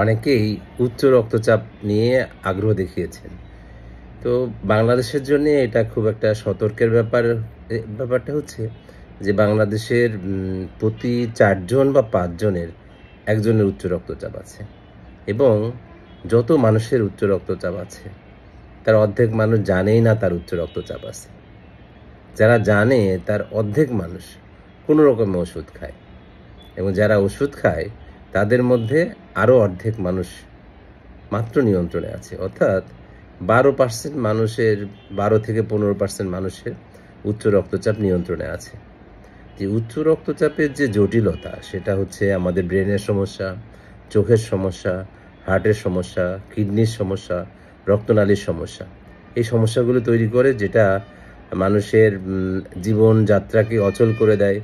অনেকেই উচ্চ রক্তচাপ নিয়ে আগ্রহ দেখিয়েছেন। তো বাংলাদেশের জন্য এটা খুব একটা সতর্কের ব্যাপারটা হচ্ছে যে বাংলাদেশের প্রতি 4 জন বা 5 জনের একজনের উচ্চ রক্তচাপ আছে, এবং যত মানুষের উচ্চ রক্তচাপ আছে তার অর্ধেক মানুষ জানেই না তার উচ্চ রক্তচাপ আছে। যারা জানে তার অর্ধেক মানুষ কোনো রকমের ওষুধ খায়, এবং যারা ওষুধ খায় তাদের মধ্যে আরও অর্ধেক মানুষ মাত্র নিয়ন্ত্রণে আছে। অর্থাৎ 12% মানুষের, 12 থেকে 15% মানুষের উচ্চ রক্তচাপ নিয়ন্ত্রণে আছে। যে উচ্চ রক্তচাপের যে জটিলতা, সেটা হচ্ছে আমাদের ব্রেনের সমস্যা, চোখের সমস্যা, হার্টের সমস্যা, কিডনির সমস্যা, রক্তনালীর সমস্যা। এই সমস্যাগুলো তৈরি করে, যেটা মানুষের জীবনযাত্রাকে অচল করে দেয়,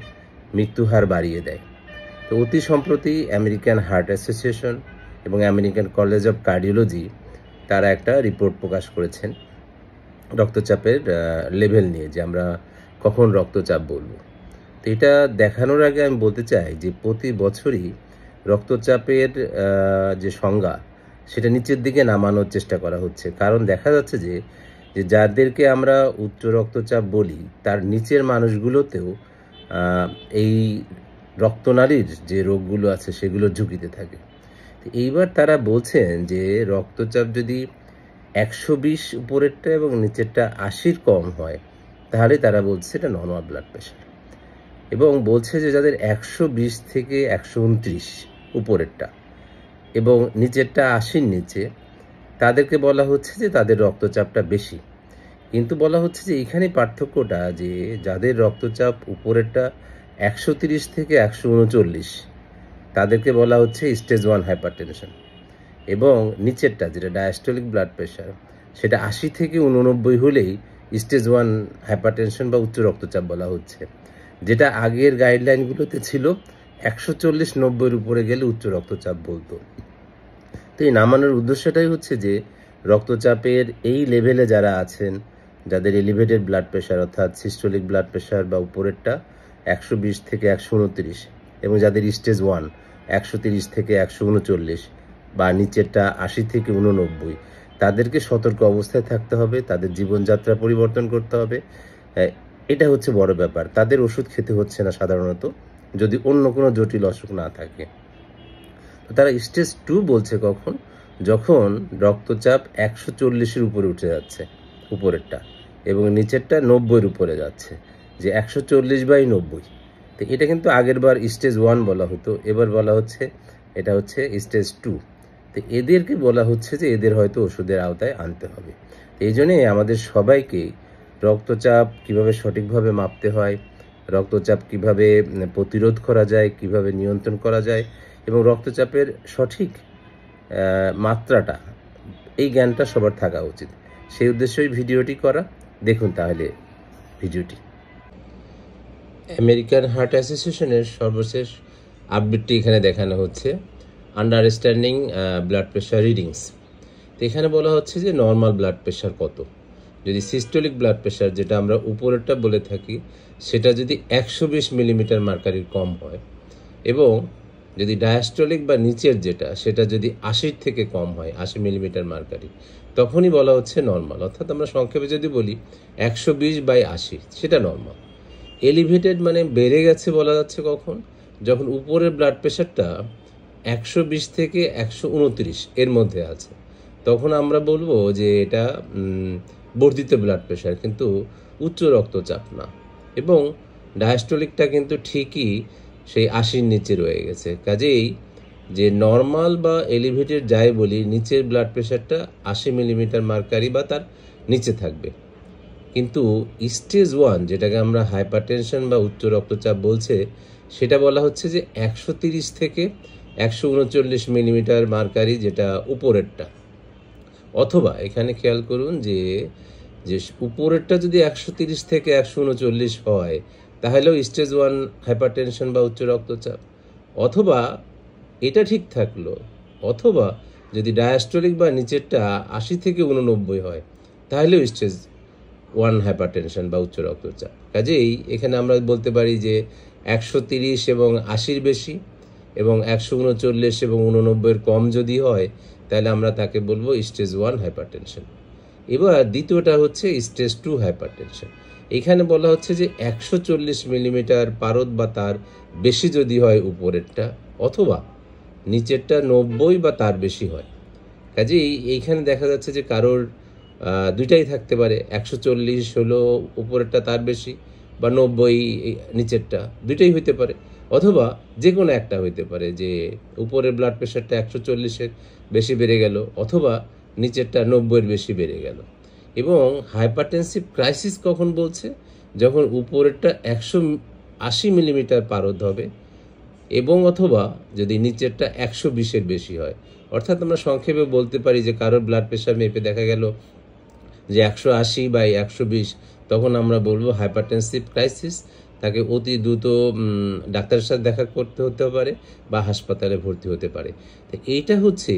মৃত্যুহার বাড়িয়ে দেয়। তো অতি সম্প্রতি আমেরিকান হার্ট অ্যাসোসিয়েশন এবং আমেরিকান কলেজ অফ কার্ডিওলজি তারা একটা রিপোর্ট প্রকাশ করেছেন রক্তচাপের লেভেল নিয়ে, যে আমরা কখন রক্তচাপ বলবো। তো এটা দেখানোর আগে আমি বলতে চাই যে প্রতি বছরই রক্তচাপের যে সংজ্ঞা, সেটা নিচের দিকে নামানোর চেষ্টা করা হচ্ছে। কারণ দেখা যাচ্ছে যে যাদেরকে আমরা উচ্চ রক্তচাপ বলি তার নিচের মানুষগুলোতেও এই রক্তনালীর যে রোগগুলো আছে সেগুলোর ঝুঁকিতে থাকে। এইবার তারা বলছেন যে রক্তচাপ যদি 120 উপরেরটা এবং নিচেরটা 80 কম হয়, তাহলে তারা বলছে এটা নর্মাল ব্লাড প্রেশার। এবং বলছে যে যাদের 120 থেকে 129 উপরেরটা এবং নিচেরটা 80-র নিচে, তাদেরকে বলা হচ্ছে যে তাদের রক্তচাপটা বেশি। কিন্তু বলা হচ্ছে যে এইখানে পার্থক্যটা, যে যাদের রক্তচাপ উপরেরটা 130 থেকে 139, তাদেরকে বলা হচ্ছে স্টেজ 1 হাইপারটেনশন, এবং নিচেরটা যেটা ডায়াস্টোলিক ব্লাড প্রেশার, সেটা 80 থেকে 89 হলেই স্টেজ 1 হাইপারটেনশন বা উচ্চ রক্তচাপ বলা হচ্ছে, যেটা আগের গাইডলাইনগুলোতে ছিল 140-90 উপরে গেলে উচ্চ রক্তচাপ বলতো। তো এই নামানোর উদ্দেশ্যটাই হচ্ছে যে রক্তচাপের এই লেভেলে যারা আছেন, যাদের এলিভেটেড ব্লাড প্রেশার অর্থাৎ সিস্টোলিক ব্লাড প্রেশার বা উপরেরটা 120 থেকে 129, এবং যাদের স্টেজ 1 130 থেকে 139, বা নিচেরটা 80 থেকে 89, তাদেরকে সতর্ক অবস্থায় থাকতে হবে, তাদের জীবনযাত্রা পরিবর্তন করতে হবে। এটা হচ্ছে বড় ব্যাপার। তাদের ওষুধ খেতে হচ্ছে না সাধারণত, যদি অন্য কোনো জটিল অসুখ না থাকে। তো তারা স্টেজ 2 বলছে কখন, যখন রক্তচাপ 140-এর উপরে উঠে যাচ্ছে উপরেরটা, এবং নিচেরটা 90-এর উপরে যাচ্ছে, যে 140/90। তো এটা কিন্তু আগের বার স্টেজ 1 বলা হতো, এবার বলা হচ্ছে এটা হচ্ছে স্টেজ 2। তো এদেরকে বলা হচ্ছে যে এদের হয়তো ওষুধের আওতায় আনতে হবে। এই জন্যে আমাদের সবাইকে রক্তচাপ কিভাবে সঠিকভাবে মাপতে হয়, রক্তচাপ কিভাবে প্রতিরোধ করা যায়, কিভাবে নিয়ন্ত্রণ করা যায়, এবং রক্তচাপের সঠিক মাত্রাটা, এই জ্ঞানটা সবার থাকা উচিত। সেই উদ্দেশ্যেই ভিডিওটি করা। দেখুন তাহলে ভিডিওটি। আমেরিকান হার্ট অ্যাসোসিয়েশনের সর্বশেষ আপডেটটি এখানে দেখানো হচ্ছে, আন্ডারস্ট্যান্ডিং ব্লাড প্রেশার রিডিংস। তো এখানে বলা হচ্ছে যে নর্মাল ব্লাড প্রেশার কত। যদি সিস্টোলিক ব্লাড প্রেশার, যেটা আমরা উপরেরটা বলে থাকি, সেটা যদি 120 মিলিমিটার মার্কারির কম হয়, এবং যদি ডায়াস্টোলিক বা নিচের যেটা, সেটা যদি 80 থেকে কম হয়, 80 মিলিমিটার মার্কারি, তখনই বলা হচ্ছে নর্মাল। অর্থাৎ আমরা সংক্ষেপে যদি বলি 120/80, সেটা নর্মাল। এলিভেটেড মানে বেড়ে গেছে বলা যাচ্ছে কখন, যখন উপরের ব্লাড প্রেশারটা 120 থেকে 129 এর মধ্যে আছে, তখন আমরা বলবো যে এটা বর্ধিত ব্লাড প্রেশার, কিন্তু উচ্চ রক্তচাপ না। এবং ডায়াস্টোলিকটা কিন্তু ঠিকই সেই 80-র নিচে রয়ে গেছে। কাজেই যে নর্মাল বা এলিভেটেড যাই বলি, নিচের ব্লাড প্রেশারটা 80 মিলিমিটার মার্কারি বা তার নিচে থাকবে। কিন্তু স্টেজ 1, যেটাকে আমরা হাইপারটেনশন বা উচ্চ রক্তচাপ বলছে, সেটা বলা হচ্ছে যে 130 থেকে 139 মিলিমিটার মার্কারি, যেটা উপরেরটা। অথবা এখানে খেয়াল করুন যে উপরেরটা যদি 130 থেকে 139 হয়, তাহলেও স্টেজ 1 হাইপারটেনশন বা উচ্চ রক্তচাপ। অথবা এটা ঠিক থাকলো, অথবা যদি ডায়াস্টোলিক বা নিচেরটা 80 থেকে 89 হয়, তাহলেও স্টেজ 1 হাইপারটেনশন বা উচ্চ রক্তচাপ। কাজেই এখানে আমরা বলতে পারি যে 130 এবং 80-র বেশি, এবং 139 এবং 89 কম যদি হয় তাহলে আমরা তাকে বলবো স্টেজ 1 হাইপারটেনশন। এবার দ্বিতীয়টা হচ্ছে স্টেজ 2 হাইপারটেনশন। এখানে বলা হচ্ছে যে 140 মিলিমিটার পারদ বা তার বেশি যদি হয় উপরেরটা, অথবা নিচেরটা 90 বা তার বেশি হয়। কাজেই এইখানে দেখা যাচ্ছে যে কারোর দুইটাই থাকতে পারে, 140 হলো উপরেরটা তার বেশি, বা 90 নিচেরটা, দুইটাই হইতে পারে। অথবা যে কোনো একটা হইতে পারে, যে উপরের ব্লাড প্রেশারটা 140-এর বেশি বেড়ে গেল, অথবা নিচেরটা 90-এর বেশি বেড়ে গেল। এবং হাইপারটেনসিভ ক্রাইসিস কখন বলছে? যখন উপরেরটা 180 মিলিমিটার পারদ হবে এবং অথবা যদি নিচেরটা 120-এর বেশি হয়। অর্থাৎ আমরা সংক্ষেপে বলতে পারি যে কারোর ব্লাড প্রেশার মেপে দেখা গেল যে 180/120, তখন আমরা বলবো হাইপারটেনসিভ ক্রাইসিস। তাকে অতি দ্রুত ডাক্তারের সাথে দেখা করতে হতে পারে বা হাসপাতালে ভর্তি হতে পারে। তো এইটা হচ্ছে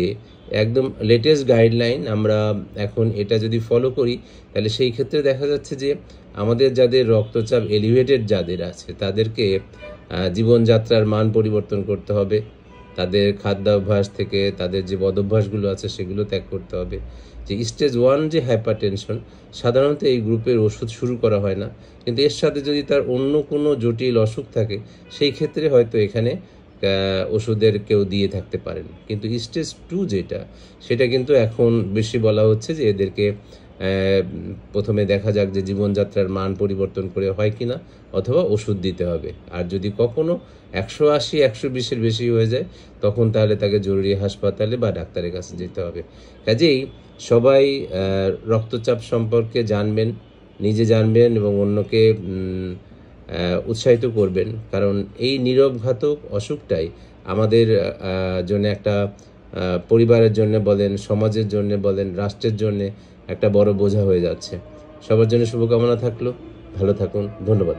একদম লেটেস্ট গাইডলাইন। আমরা এখন এটা যদি ফলো করি তাহলে সেই ক্ষেত্রে দেখা যাচ্ছে যে আমাদের যাদের রক্তচাপ এলিভেটেড যাদের আছে তাদেরকে জীবনযাত্রার মান পরিবর্তন করতে হবে, তাদের খাদ্যাভ্যাস থেকে তাদের যে বদভ্যাসগুলো আছে সেগুলো ত্যাগ করতে হবে। যে স্টেজ 1 যে হাইপারটেনশন, সাধারণত এই গ্রুপের ওষুধ শুরু করা হয় না, কিন্তু এর সাথে যদি তার অন্য কোনো জটিল অসুখ থাকে সেই ক্ষেত্রে হয়তো এখানে ওষুধের কেউ দিয়ে থাকতে পারেন। কিন্তু স্টেজ 2 যেটা, সেটা কিন্তু এখন বেশি বলা হচ্ছে যে এদেরকে প্রথমে দেখা যাক যে জীবনযাত্রার মান পরিবর্তন করে হয় কিনা, অথবা ওষুধ দিতে হবে। আর যদি কখনো 180-120-এর বেশি হয়ে যায় তখন তাহলে তাকে জরুরি হাসপাতালে বা ডাক্তারের কাছে যেতে হবে। কাজেই সবাই রক্তচাপ সম্পর্কে জানবেন, নিজে জানবেন এবং অন্যকে উৎসাহিত করবেন, কারণ এই নীরব ঘাতক অসুখটাই আমাদের জন্য একটা, পরিবারের জন্য বলেন, সমাজের জন্য বলেন, রাষ্ট্রের জন্য একটা বড় বোঝা হয়ে যাচ্ছে। সবার জন্য শুভকামনা থাকলো। ভালো থাকুন। ধন্যবাদ।